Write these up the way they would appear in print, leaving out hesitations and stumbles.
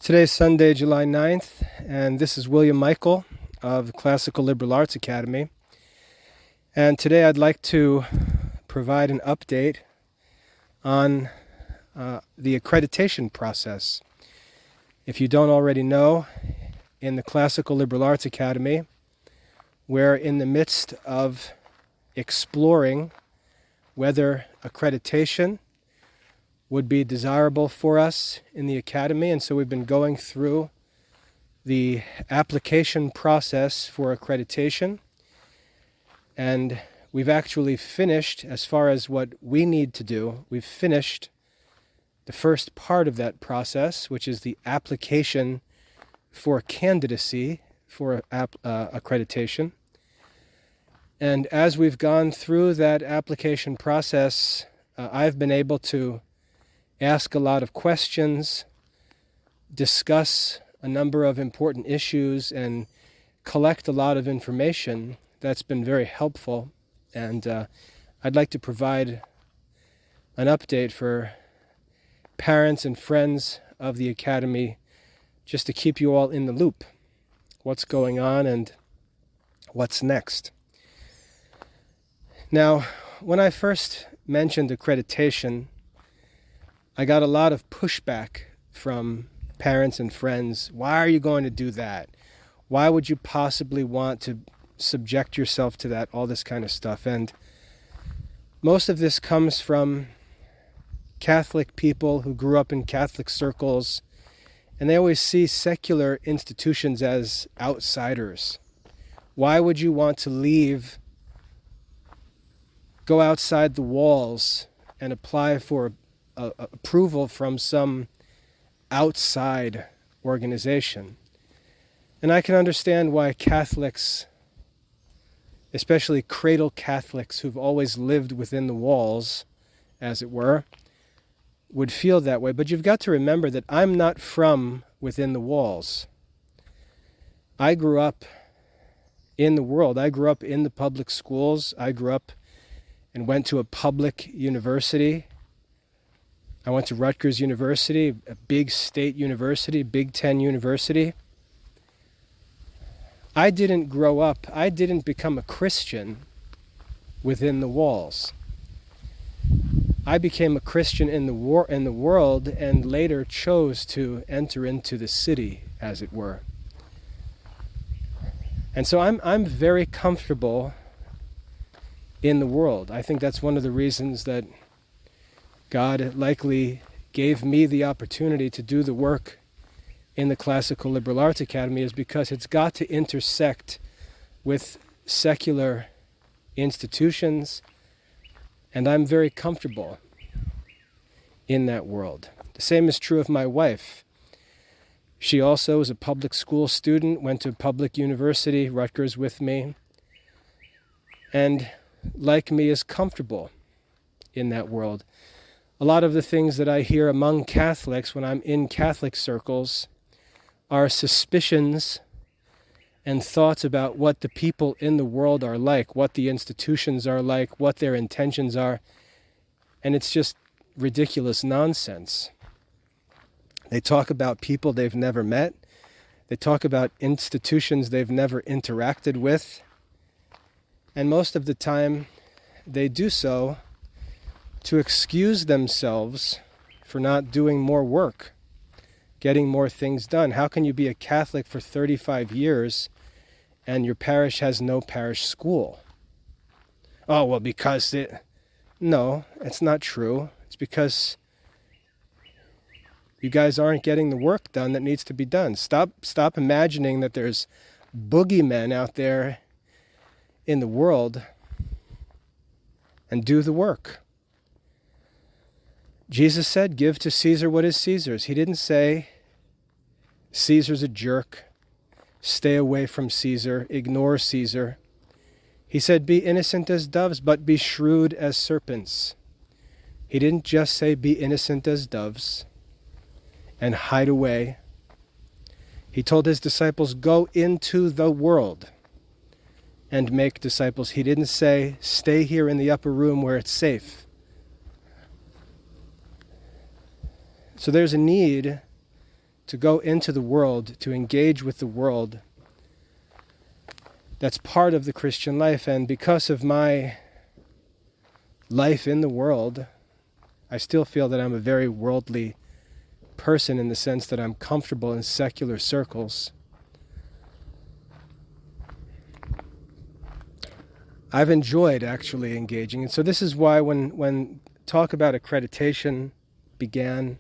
Today's Sunday, July 9th, and this is William Michael of the Classical Liberal Arts Academy. And today I'd like to provide an update on the accreditation process. If you don't already know, in the Classical Liberal Arts Academy, we're in the midst of exploring whether accreditation would be desirable for us in the academy, and so we've been going through the application process for accreditation, and we've actually finished, as far as what we need to do, we've finished the first part of that process, which is the application for candidacy for accreditation. And as we've gone through that application process, I've been able to ask a lot of questions, discuss a number of important issues, and collect a lot of information that's been very helpful. And I'd like to provide an update for parents and friends of the Academy, just to keep you all in the loop. What's going on and what's next. Now, when I first mentioned accreditation, I got a lot of pushback from parents and friends. Why are you going to do that? Why would you possibly want to subject yourself to that? All this kind of stuff. And most of this comes from Catholic people who grew up in Catholic circles, and they always see secular institutions as outsiders. Why would you want to go outside the walls and apply for approval from some outside organization? And I can understand why Catholics, especially cradle Catholics who've always lived within the walls, as it were, would feel that way. But you've got to remember that I'm not from within the walls. I grew up in the world. I grew up in the public schools. I grew up and went to a public university. I went to Rutgers University, a big state university, Big Ten university. I didn't grow up, I didn't become a Christian within the walls. I became a Christian in the world, and later chose to enter into the city, as it were. And so I'm very comfortable in the world. I think that's one of the reasons that God likely gave me the opportunity to do the work in the Classical Liberal Arts Academy, is because it's got to intersect with secular institutions, and I'm very comfortable in that world. The same is true of my wife. She also is a public school student, went to public university, Rutgers, with me, and like me is comfortable in that world. A lot of the things that I hear among Catholics when I'm in Catholic circles are suspicions and thoughts about what the people in the world are like, what the institutions are like, what their intentions are, and it's just ridiculous nonsense. They talk about people they've never met. They talk about institutions they've never interacted with, and most of the time they do so to excuse themselves for not doing more work, getting more things done. How can you be a Catholic for 35 years and your parish has no parish school? Oh, well, because No, it's not true. It's because you guys aren't getting the work done that needs to be done. Stop imagining that there's boogeymen out there in the world, and do the work. Jesus said, give to Caesar what is Caesar's. He didn't say, Caesar's a jerk, stay away from Caesar, ignore Caesar. He said, be innocent as doves, but be shrewd as serpents. He didn't just say, be innocent as doves and hide away. He told his disciples, go into the world and make disciples. He didn't say, stay here in the upper room where it's safe. So there's a need to go into the world, to engage with the world. That's part of the Christian life, and because of my life in the world, I still feel that I'm a very worldly person in the sense that I'm comfortable in secular circles. I've enjoyed actually engaging, and so this is why when talk about accreditation began,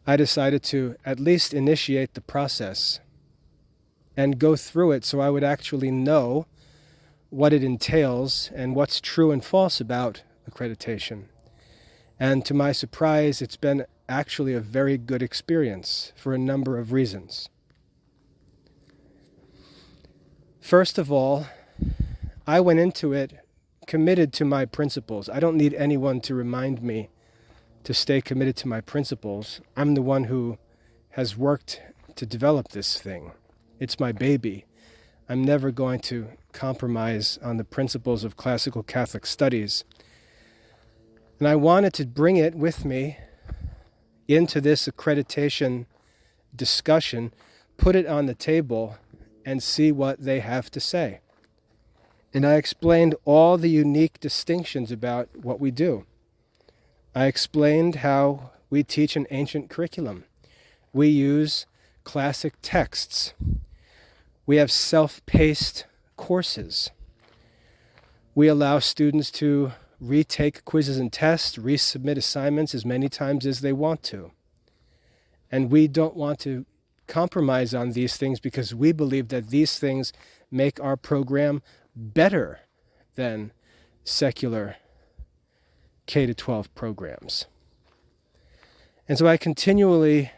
I decided to at least initiate the process and go through it so I would actually know what it entails and what's true and false about accreditation. And to my surprise, it's been actually a very good experience for a number of reasons. First of all, I went into it committed to my principles. I don't need anyone to remind me to stay committed to my principles. I'm the one who has worked to develop this thing. It's my baby. I'm never going to compromise on the principles of classical Catholic studies. And I wanted to bring it with me into this accreditation discussion, put it on the table, and see what they have to say. And I explained all the unique distinctions about what we do. I explained how we teach an ancient curriculum. We use classic texts. We have self-paced courses. We allow students to retake quizzes and tests, resubmit assignments as many times as they want to. And we don't want to compromise on these things because we believe that these things make our program better than secular K-12 programs. And so I continually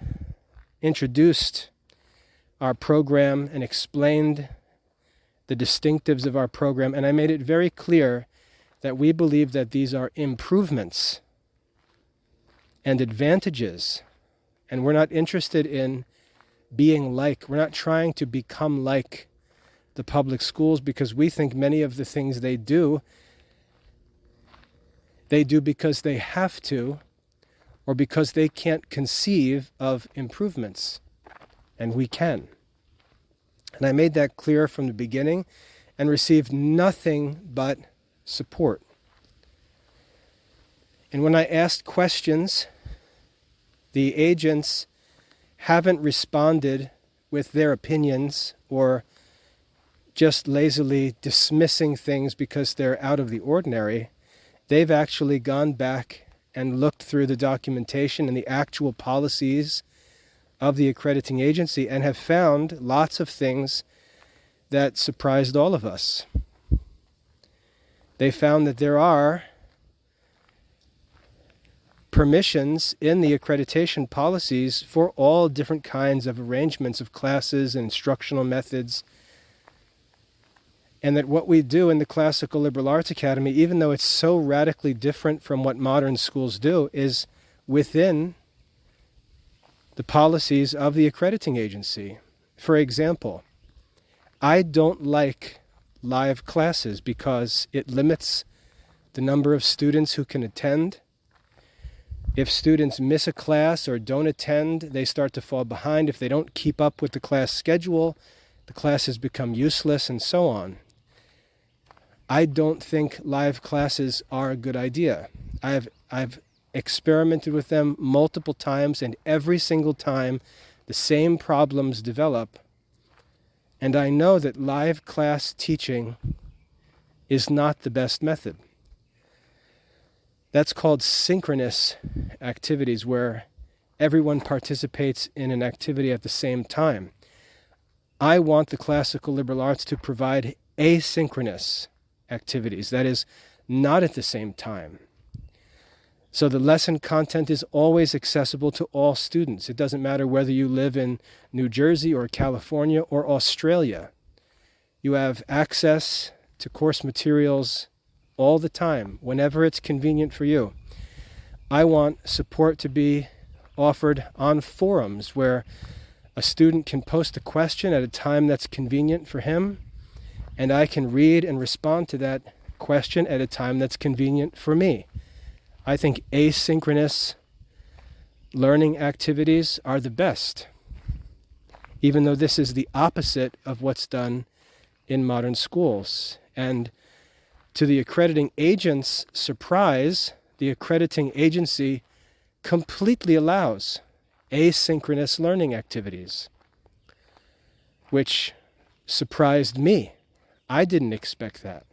introduced our program and explained the distinctives of our program, and I made it very clear that we believe that these are improvements and advantages, and we're not interested in we're not trying to become like the public schools, because we think many of the things they do because they have to, or because they can't conceive of improvements, and we can. And I made that clear from the beginning and received nothing but support. And when I asked questions, the agents haven't responded with their opinions or just lazily dismissing things because they're out of the ordinary. They've actually gone back and looked through the documentation and the actual policies of the accrediting agency and have found lots of things that surprised all of us. They found that there are permissions in the accreditation policies for all different kinds of arrangements of classes and instructional methods, and that what we do in the Classical Liberal Arts Academy, even though it's so radically different from what modern schools do, is within the policies of the accrediting agency. For example, I don't like live classes because it limits the number of students who can attend. If students miss a class or don't attend, they start to fall behind. If they don't keep up with the class schedule, the classes become useless, and so on. I don't think live classes are a good idea. I've experimented with them multiple times, and every single time the same problems develop. And I know that live class teaching is not the best method. That's called synchronous activities, where everyone participates in an activity at the same time. I want the classical liberal arts to provide asynchronous activities, that is, not at the same time. So the lesson content is always accessible to all students. It doesn't matter whether you live in New Jersey or California or Australia. You have access to course materials all the time, whenever it's convenient for you. I want support to be offered on forums where a student can post a question at a time that's convenient for him, and I can read and respond to that question at a time that's convenient for me. I think asynchronous learning activities are the best. even though this is the opposite of what's done in modern schools. And to the accrediting agent's surprise, the accrediting agency completely allows asynchronous learning activities, which surprised me. I didn't expect that.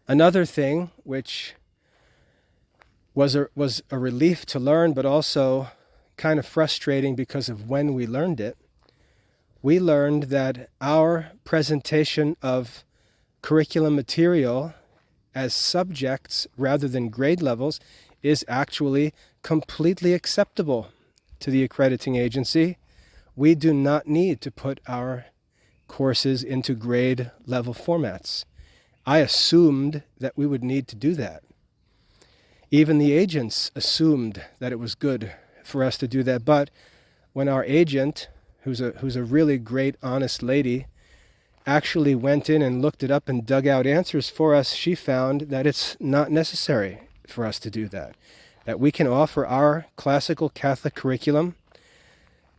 Another thing which was a relief to learn, but also kind of frustrating because of when we learned it, we learned that our presentation of curriculum material as subjects rather than grade levels is actually completely acceptable to the accrediting agency. We do not need to put our courses into grade level formats. I assumed that we would need to do that. Even the agents assumed that it was good for us to do that. But when our agent, who's a really great, honest lady, actually went in and looked it up and dug out answers for us, she found that it's not necessary for us to do that. That we can offer our classical Catholic curriculum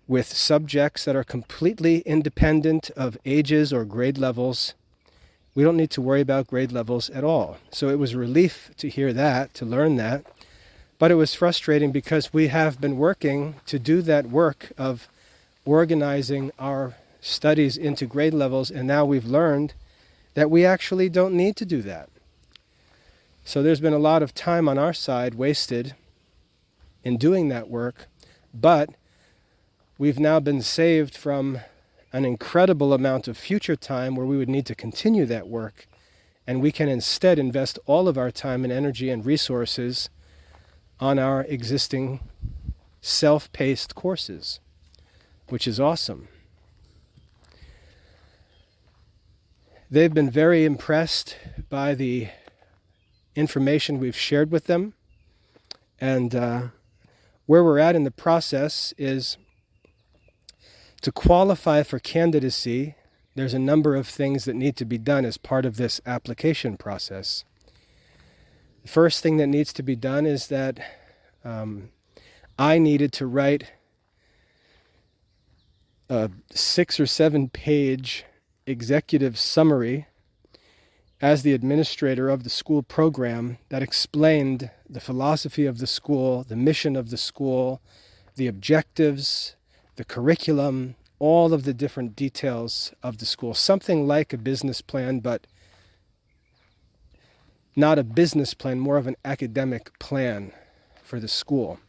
with subjects that are completely independent of ages or grade levels. We don't need to worry about grade levels at all. So it was a relief to hear that, to learn that. But it was frustrating because we have been working to do that work of organizing our studies into grade levels, and now we've learned that we actually don't need to do that. So there's been a lot of time on our side wasted in doing that work, but we've now been saved from an incredible amount of future time where we would need to continue that work, and we can instead invest all of our time and energy and resources on our existing self-paced courses, which is awesome. They've been very impressed by the information we've shared with them, and where we're at in the process is to qualify for candidacy. There's a number of things that need to be done as part of this application process. The first thing that needs to be done is that I needed to write a 6 or 7 page executive summary as the administrator of the school program that explained the philosophy of the school, the mission of the school, the objectives, the curriculum, all of the different details of the school. Something like a business plan, but not a business plan, more of an academic plan for the school.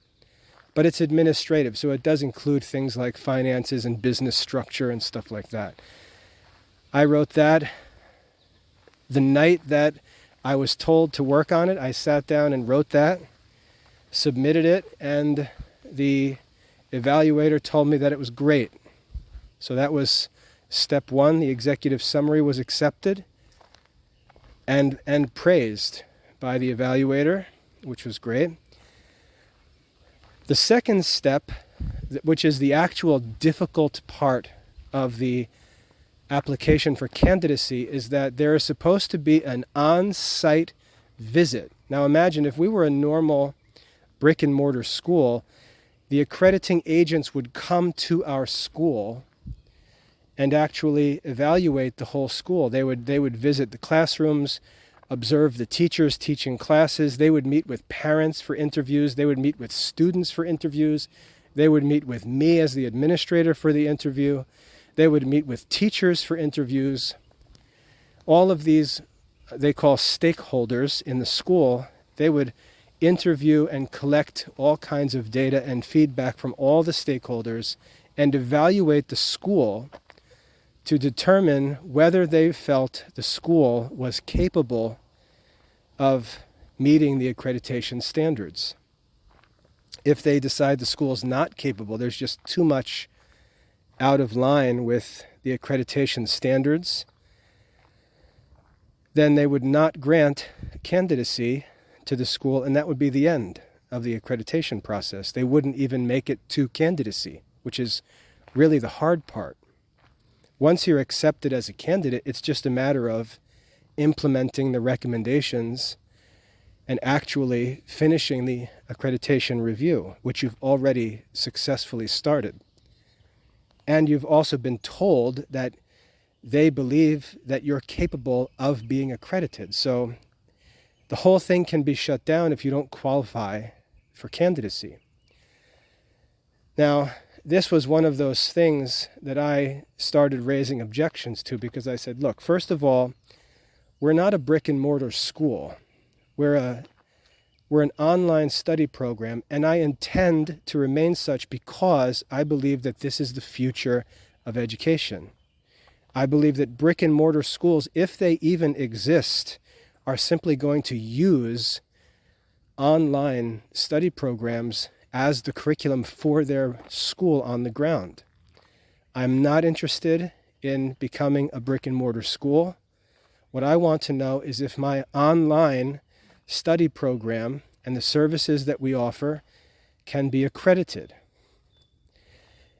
But it's administrative, so it does include things like finances and business structure and stuff like that. I wrote that the night that I was told to work on it. I sat down and wrote that, submitted it, and the evaluator told me that it was great. So that was step one. The executive summary was accepted and praised by the evaluator, which was great. The second step, which is the actual difficult part of the application for candidacy, is that there is supposed to be an on-site visit. Now imagine if we were a normal brick and mortar school, the accrediting agents would come to our school and actually evaluate the whole school. They would visit the classrooms, observe the teachers teaching classes. They would meet with parents for interviews. They would meet with students for interviews. They would meet with me as the administrator for the interview. They would meet with teachers for interviews. All of these they call stakeholders in the school. They would interview and collect all kinds of data and feedback from all the stakeholders and evaluate the school to determine whether they felt the school was capable of meeting the accreditation standards. If they decide the school is not capable, there's just too much out of line with the accreditation standards, then they would not grant candidacy to the school, and that would be the end of the accreditation process. They wouldn't even make it to candidacy, which is really the hard part. Once you're accepted as a candidate, it's just a matter of implementing the recommendations and actually finishing the accreditation review, which you've already successfully started. and you've also been told that they believe that you're capable of being accredited. So the whole thing can be shut down if you don't qualify for candidacy. Now, this was one of those things that I started raising objections to, because I said, look, first of all, we're not a brick and mortar school. We're an online study program, and I intend to remain such because I believe that this is the future of education. I believe that brick and mortar schools, if they even exist, are simply going to use online study programs as the curriculum for their school on the ground. I'm not interested in becoming a brick and mortar school. What I want to know is if my online study program and the services that we offer can be accredited.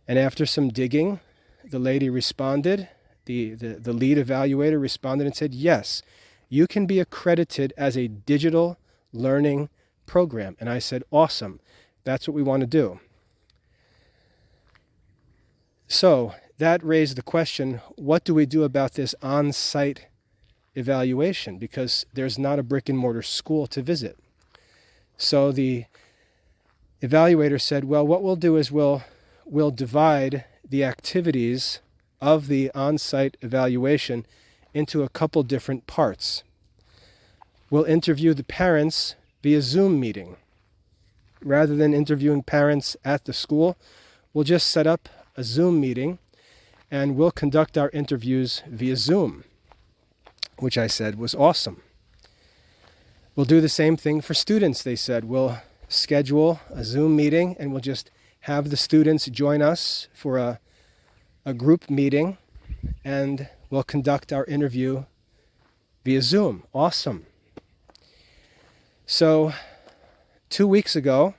And after some digging, the lady responded, the lead evaluator responded and said, yes, you can be accredited as a digital learning program. And I said, awesome, that's what we want to do. So that raised the question, what do we do about this on-site evaluation? Because there's not a brick and mortar school to visit. So the evaluator said, well, what we'll do is we'll divide the activities of the on-site evaluation into a couple different parts. We'll interview the parents via Zoom meeting. Rather than interviewing parents at the school, we'll just set up a Zoom meeting and we'll conduct our interviews via Zoom, which I said was awesome. We'll do the same thing for students, they said. We'll schedule a Zoom meeting and we'll just have the students join us for a group meeting, and we'll conduct our interview via Zoom. Awesome. So 2 weeks ago,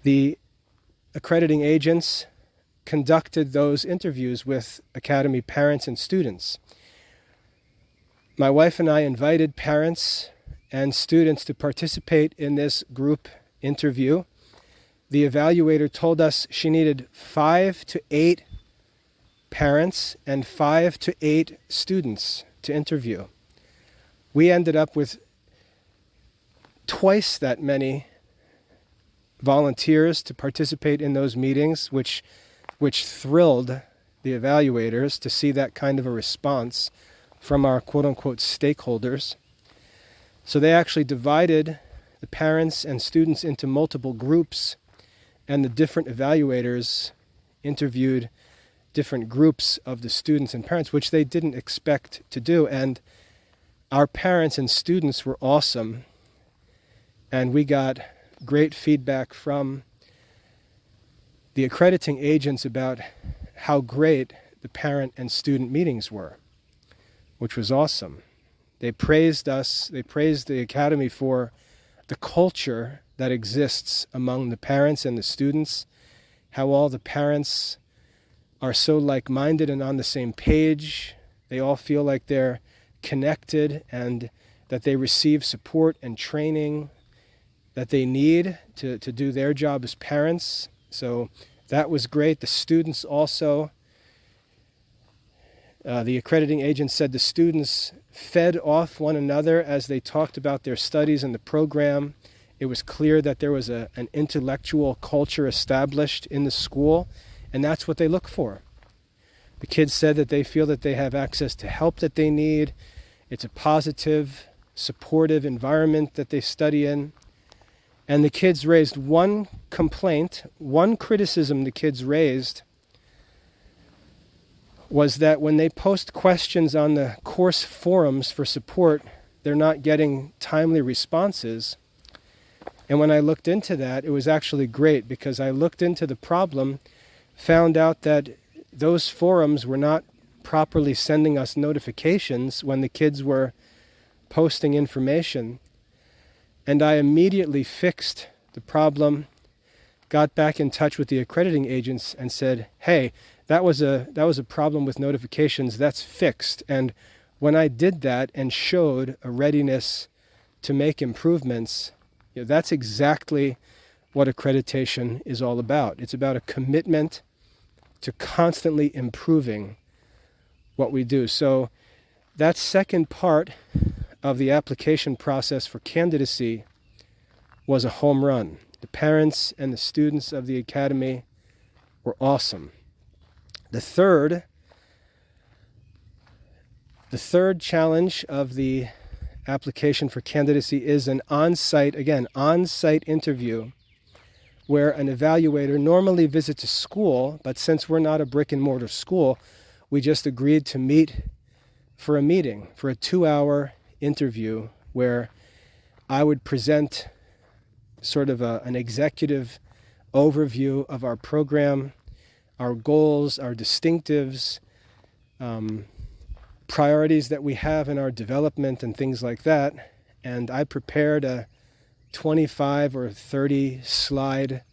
the accrediting agents conducted those interviews with Academy parents and students. My wife and I invited parents and students to participate in this group interview. The evaluator told us she needed 5 to 8 parents and 5 to 8 students to interview. We ended up with twice that many volunteers to participate in those meetings, which thrilled the evaluators to see that kind of a response from our quote-unquote stakeholders. So they actually divided the parents and students into multiple groups, and the different evaluators interviewed different groups of the students and parents, which they didn't expect to do. And our parents and students were awesome, and we got great feedback from the accrediting agents about how great the parent and student meetings were, which was awesome. They praised us, they praised the Academy for the culture that exists among the parents and the students, how all the parents are so like-minded and on the same page. They all feel like they're connected and that they receive support and training that they need to do their job as parents. So that was great. The students also, the accrediting agent said the students fed off one another as they talked about their studies and the program. It was clear that there was an intellectual culture established in the school, and that's what they look for. The kids said that they feel that they have access to help that they need. It's a positive, supportive environment that they study in. And the kids raised one complaint, one criticism the kids raised was that when they post questions on the course forums for support, they're not getting timely responses. And when I looked into that, it was actually great, because I looked into the problem, found out that those forums were not properly sending us notifications when the kids were posting information. And I immediately fixed the problem, got back in touch with the accrediting agents and said, hey, that was a problem with notifications, that's fixed. And when I did that and showed a readiness to make improvements, that's exactly what accreditation is all about. It's about a commitment to constantly improving what we do. So that second part of the application process for candidacy was a home run. The parents and the students of the academy were awesome. The third challenge of the application for candidacy is an on-site interview where an evaluator normally visits a school, but since we're not a brick-and-mortar school, we just agreed to meet for a 2-hour interview where I would present sort of an executive overview of our program, our goals, our distinctives, priorities that we have in our development and things like that. And I prepared a 25 or 30 slide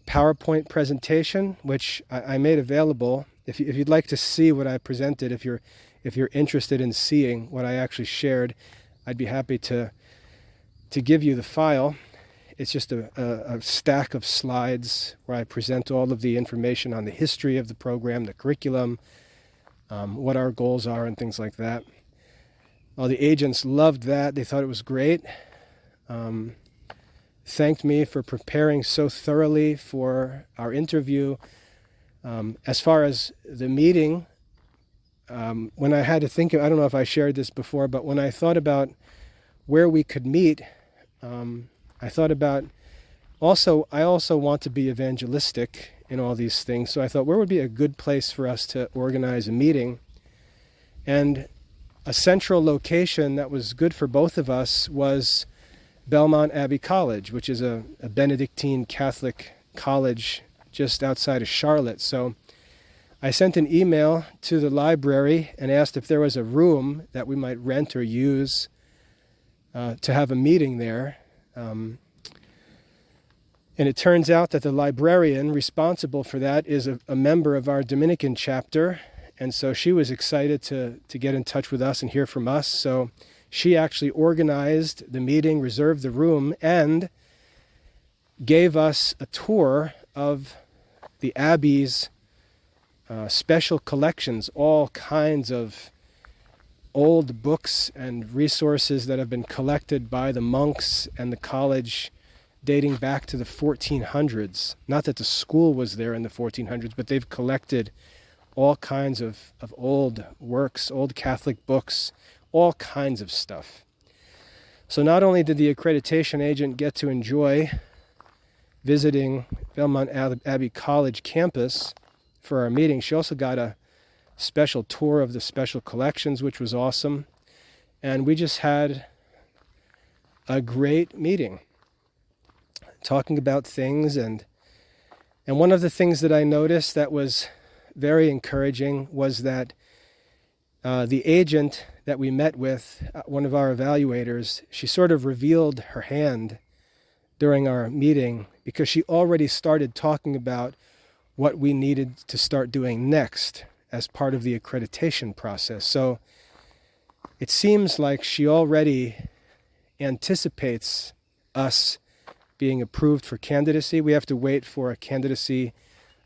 PowerPoint presentation, which I made available. If you'd like to see what I presented, if you're interested in seeing what I actually shared, I'd be happy to give you the file. It's just a stack of slides where I present all of the information on the history of the program, the curriculum, what our goals are, and things like that. Well, the agents loved that. They thought it was great. Thanked me for preparing so thoroughly for our interview. As far as the meeting, when I had to think, I don't know if I shared this before, but when I thought about where we could meet, I thought about I also want to be evangelistic in all these things. So I thought, where would be a good place for us to organize a meeting? And a central location that was good for both of us was Belmont Abbey College, which is a Benedictine Catholic college just outside of Charlotte. So I sent an email to the library and asked if there was a room that we might rent or use to have a meeting there. And it turns out that the librarian responsible for that is a member of our Dominican chapter. And so she was excited to get in touch with us and hear from us. So she actually organized the meeting, reserved the room, and gave us a tour of the Abbey's special collections, all kinds of old books and resources that have been collected by the monks and the college dating back to the 1400s. Not that the school was there in the 1400s, but they've collected all kinds of old works, old Catholic books, all kinds of stuff. So not only did the accreditation agent get to enjoy visiting Belmont Abbey College campus for our meeting, she also got a special tour of the special collections, which was awesome. And we just had a great meeting, talking about things. And one of the things that I noticed that was very encouraging was that the agent that we met with, one of our evaluators, she sort of revealed her hand during our meeting because she already started talking about what we needed to start doing next as part of the accreditation process. So it seems like she already anticipates us being approved for candidacy. We have to wait for a candidacy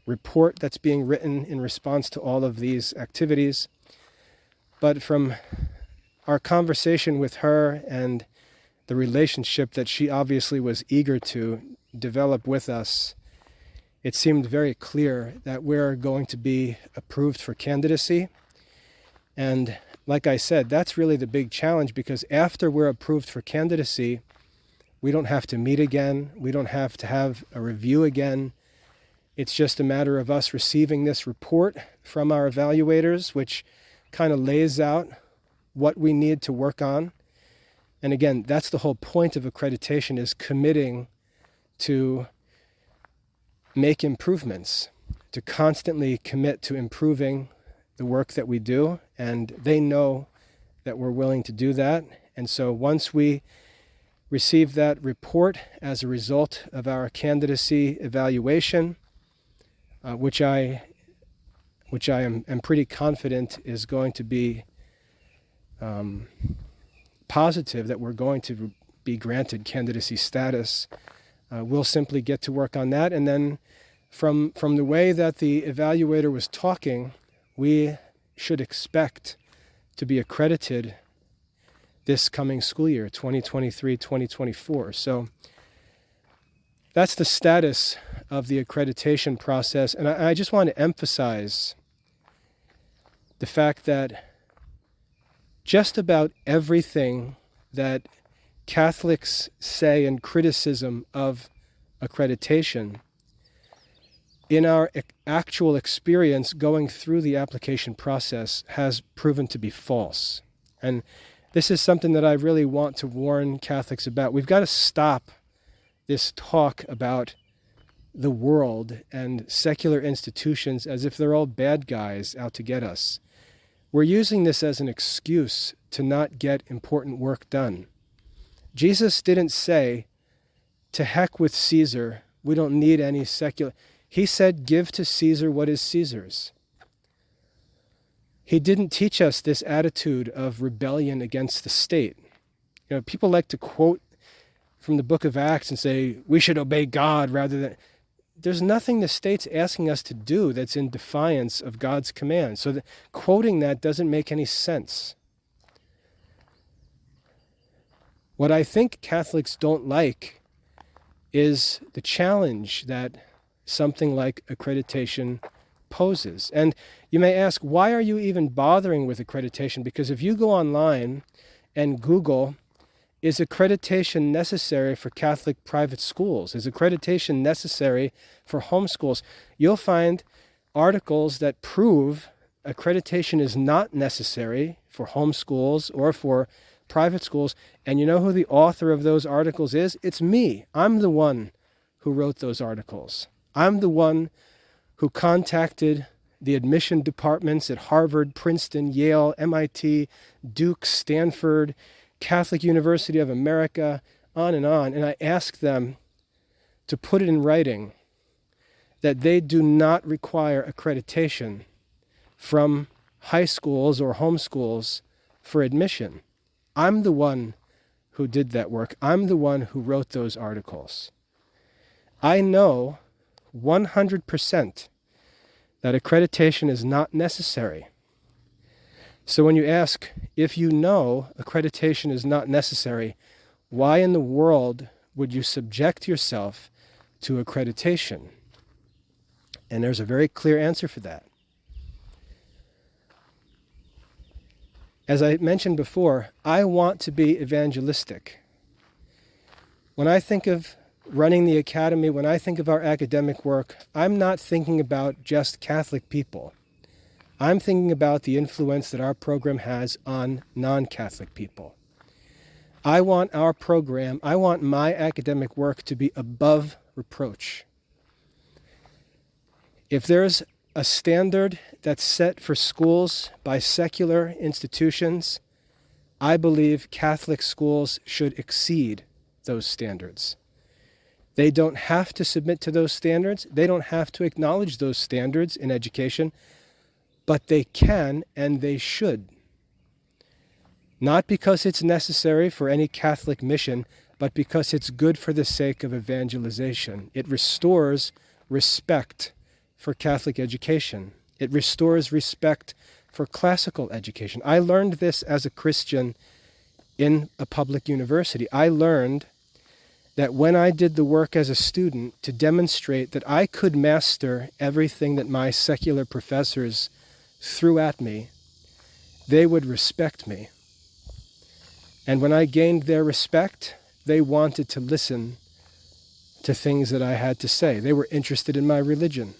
report that's being written in response to all of these activities. But from our conversation with her and the relationship that she obviously was eager to develop with us, it seemed very clear that we're going to be approved for candidacy. And like I said, that's really the big challenge, because after we're approved for candidacy, we don't have to meet again. We don't have to have a review again. It's just a matter of us receiving this report from our evaluators, which kind of lays out what we need to work on. And again, that's the whole point of accreditation, is committing to make improvements, to constantly commit to improving the work that we do. And they know that we're willing to do that. And so once we receive that report as a result of our candidacy evaluation, which I am pretty confident is going to be positive, that we're going to be granted candidacy status, we'll simply get to work on that. And then From the way that the evaluator was talking, we should expect to be accredited this coming school year, 2023-2024. So that's the status of the accreditation process. And I just want to emphasize the fact that just about everything that Catholics say in criticism of accreditation, in our actual experience going through the application process, has proven to be false. And this is something that I really want to warn Catholics about. We've got to stop this talk about the world and secular institutions as if they're all bad guys out to get us. We're using this as an excuse to not get important work done. Jesus didn't say, to heck with Caesar, we don't need any secular. He said, give to Caesar what is Caesar's. He didn't teach us this attitude of rebellion against the state. You know, people like to quote from the book of Acts and say, we should obey God rather than... There's nothing the state's asking us to do that's in defiance of God's command. So quoting that doesn't make any sense. What I think Catholics don't like is the challenge that something like accreditation poses. And you may ask, why are you even bothering with accreditation? Because if you go online and Google, is accreditation necessary for Catholic private schools? Is accreditation necessary for homeschools? You'll find articles that prove accreditation is not necessary for homeschools or for private schools. And you know who the author of those articles is? It's me. I'm the one who wrote those articles. I'm the one who contacted the admission departments at Harvard, Princeton, Yale, MIT, Duke, Stanford, Catholic University of America, on, and I asked them to put it in writing that they do not require accreditation from high schools or homeschools for admission. I'm the one who did that work. I'm the one who wrote those articles. I know 100% that accreditation is not necessary. So when you ask, if you know accreditation is not necessary, why in the world would you subject yourself to accreditation? And there's a very clear answer for that. As I mentioned before, I want to be evangelistic. When I think of running the academy, when I think of our academic work, I'm not thinking about just Catholic people. I'm thinking about the influence that our program has on non-Catholic people. I want our program, I want my academic work to be above reproach. If there's a standard that's set for schools by secular institutions, I believe Catholic schools should exceed those standards. They don't have to submit to those standards. They don't have to acknowledge those standards in education, but they can and they should. Not because it's necessary for any Catholic mission, but because it's good for the sake of evangelization. It restores respect for Catholic education. It restores respect for classical education. I learned this as a Christian in a public university. I learned that when I did the work as a student to demonstrate that I could master everything that my secular professors threw at me, they would respect me. And when I gained their respect, they wanted to listen to things that I had to say. They were interested in my religion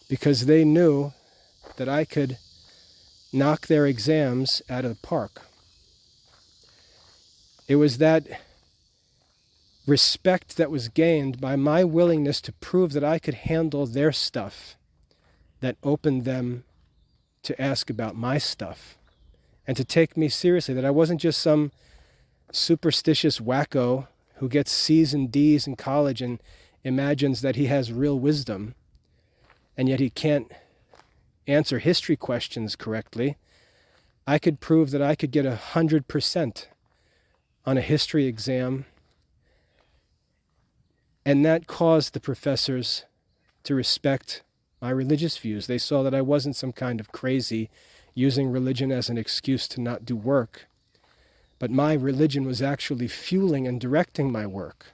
because they knew that I could knock their exams out of the park. It was that respect that was gained by my willingness to prove that I could handle their stuff that opened them to ask about my stuff and to take me seriously, that I wasn't just some superstitious wacko who gets C's and D's in college and imagines that he has real wisdom, and yet he can't answer history questions correctly. I could prove that I could get 100% on a history exam, and that caused the professors to respect my religious views. They saw that I wasn't some kind of crazy using religion as an excuse to not do work, but my religion was actually fueling and directing my work.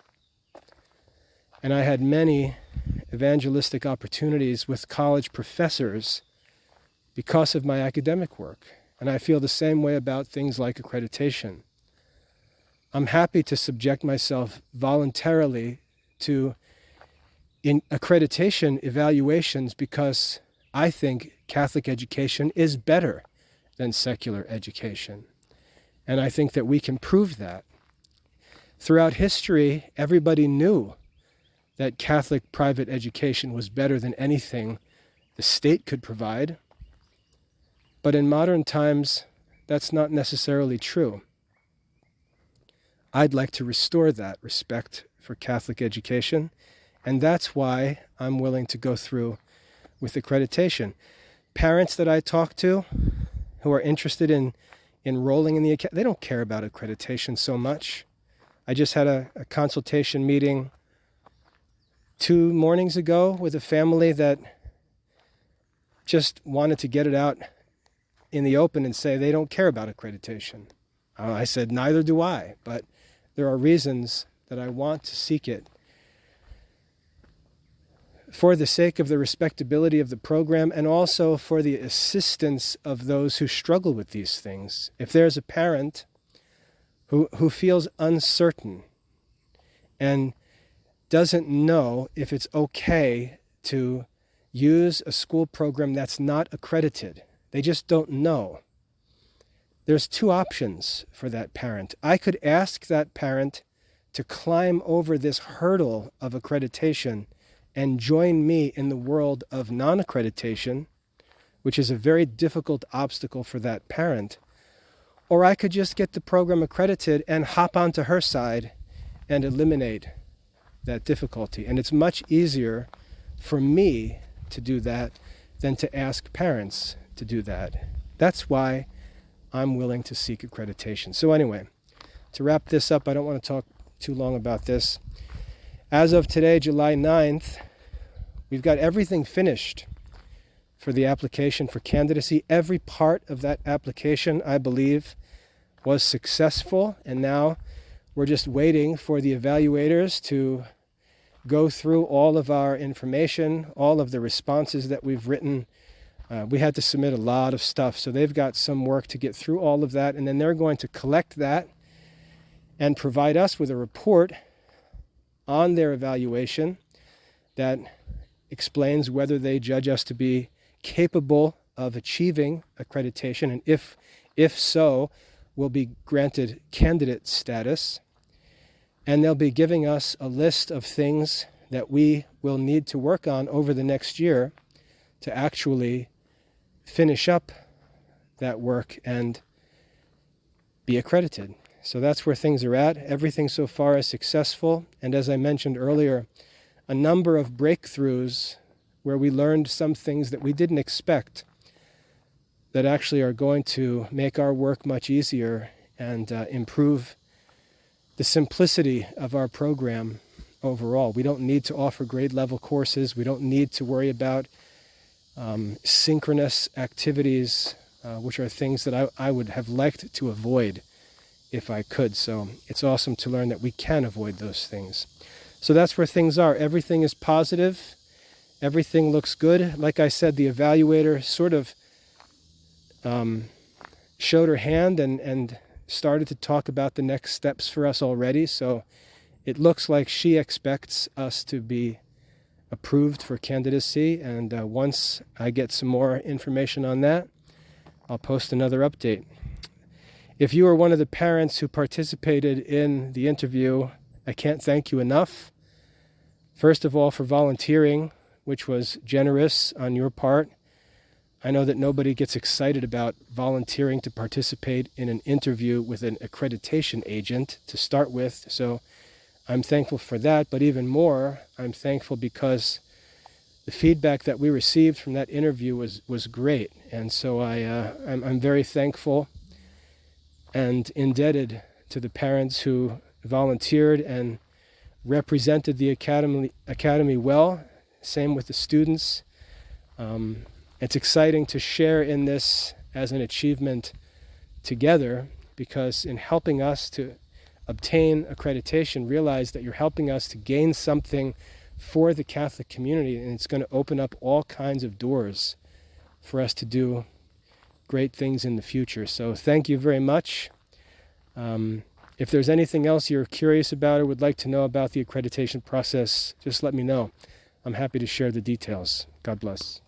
And I had many evangelistic opportunities with college professors because of my academic work. And I feel the same way about things like accreditation. I'm happy to subject myself voluntarily to accreditation evaluations because I think Catholic education is better than secular education. And I think that we can prove that. Throughout history, everybody knew that Catholic private education was better than anything the state could provide. But in modern times, that's not necessarily true. I'd like to restore that respect for Catholic education, and that's why I'm willing to go through with accreditation. Parents that I talk to who are interested in enrolling in the academy, they don't care about accreditation so much. I just had a consultation meeting 2 mornings ago with a family that just wanted to get it out in the open and say they don't care about accreditation. I said, neither do I, but there are reasons that I want to seek it for the sake of the respectability of the program and also for the assistance of those who struggle with these things. If there's a parent who feels uncertain and doesn't know if it's okay to use a school program that's not accredited, they just don't know. There's 2 options for that parent. I could ask that parent to climb over this hurdle of accreditation and join me in the world of non-accreditation, which is a very difficult obstacle for that parent. Or I could just get the program accredited and hop onto her side and eliminate that difficulty. And it's much easier for me to do that than to ask parents to do that. That's why I'm willing to seek accreditation. So anyway, to wrap this up, I don't want to talk too long about this. As of today, July 9th, we've got everything finished for the application for candidacy. Every part of that application, I believe, was successful, and now we're just waiting for the evaluators to go through all of our information, all of the responses that we've written. We had to submit a lot of stuff, so they've got some work to get through all of that, and then they're going to collect that and provide us with a report on their evaluation that explains whether they judge us to be capable of achieving accreditation, and if so, we'll be granted candidate status. And they'll be giving us a list of things that we will need to work on over the next year to actually finish up that work and be accredited. So that's where things are at. Everything so far is successful. And as I mentioned earlier, a number of breakthroughs where we learned some things that we didn't expect that actually are going to make our work much easier and improve the simplicity of our program overall. We don't need to offer grade level courses. We don't need to worry about synchronous activities, which are things that I would have liked to avoid if I could. So it's awesome to learn that we can avoid those things. So that's where things are. Everything is positive. Everything looks good. Like I said, the evaluator sort of showed her hand and started to talk about the next steps for us already. So it looks like she expects us to be approved for candidacy. And once I get some more information on that, I'll post another update. If you are one of the parents who participated in the interview, I can't thank you enough. First of all, for volunteering, which was generous on your part. I know that nobody gets excited about volunteering to participate in an interview with an accreditation agent to start with, so I'm thankful for that. But even more, I'm thankful because the feedback that we received from that interview was great, and so I'm very thankful and indebted to the parents who volunteered and represented the academy well. Same with the students. It's exciting to share in this as an achievement together, because in helping us to obtain accreditation, realize that you're helping us to gain something for the Catholic community, and it's going to open up all kinds of doors for us to do great things in the future. So thank you very much. If there's anything else you're curious about or would like to know about the accreditation process, just let me know. I'm happy to share the details. God bless.